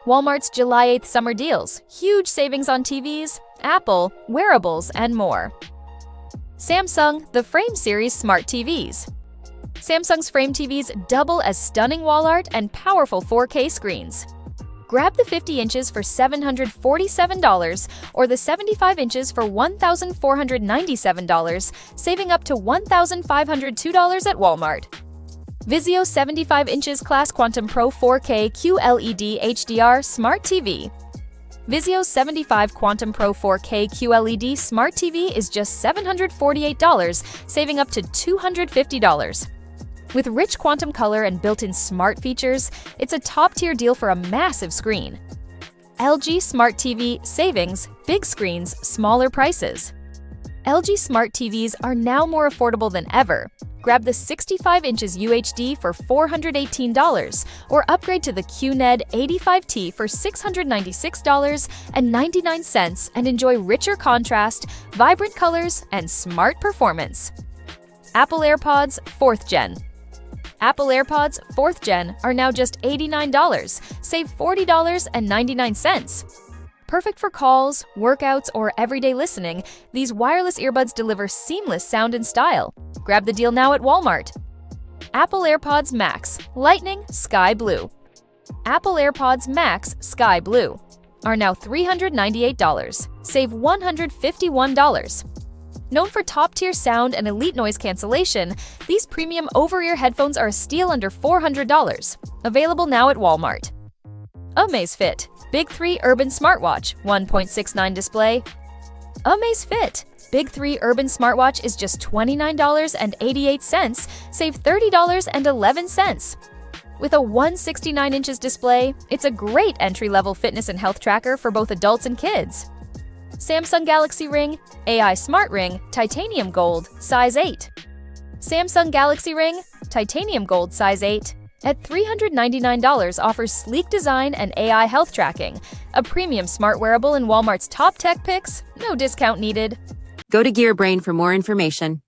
Walmart's July 8th summer deals, huge savings on TVs, Apple, wearables, and more. Samsung, the Frame Series Smart TVs. Samsung's Frame TVs double as stunning wall art and powerful 4K screens. Grab the 50 inches for $747 or the 75 inches for $1,497, saving up to $1,502 at Walmart. Vizio 75 inches Class Quantum Pro 4K QLED HDR Smart TV. Vizio's 75 Quantum Pro 4K QLED Smart TV is just $748, saving up to $250. With rich quantum color and built-in smart features, it's a top-tier deal for a massive screen. LG Smart TV savings, big screens, smaller prices. LG Smart TVs are now more affordable than ever. Grab the 65 inches UHD for $418 or upgrade to the QNED 85T for $696.99 and enjoy richer contrast, vibrant colors, and smart performance. Apple AirPods 4th Gen. Apple AirPods 4th Gen are now just $89, save $40.99. Perfect for calls, workouts, or everyday listening, these wireless earbuds deliver seamless sound and style. Grab the deal now at Walmart. Apple AirPods Max Lightning Sky Blue. Apple AirPods Max Sky Blue are now $398, save $151. Known for top-tier sound and elite noise cancellation, these premium over-ear headphones are a steal under $400. Available now at Walmart. Amazfit Big 3 Urban Smartwatch 1.69 display. Amazfit Big 3 Urban Smartwatch is just $29.88, save $30.11. With a 169 inches display, it's a great entry-level fitness and health tracker for both adults and kids. Samsung Galaxy Ring AI Smart Ring Titanium Gold Size 8. Samsung Galaxy Ring Titanium Gold Size 8 at $399 offers sleek design and AI health tracking. A premium smart wearable in Walmart's top tech picks, no discount needed. Go to GearBrain for more information.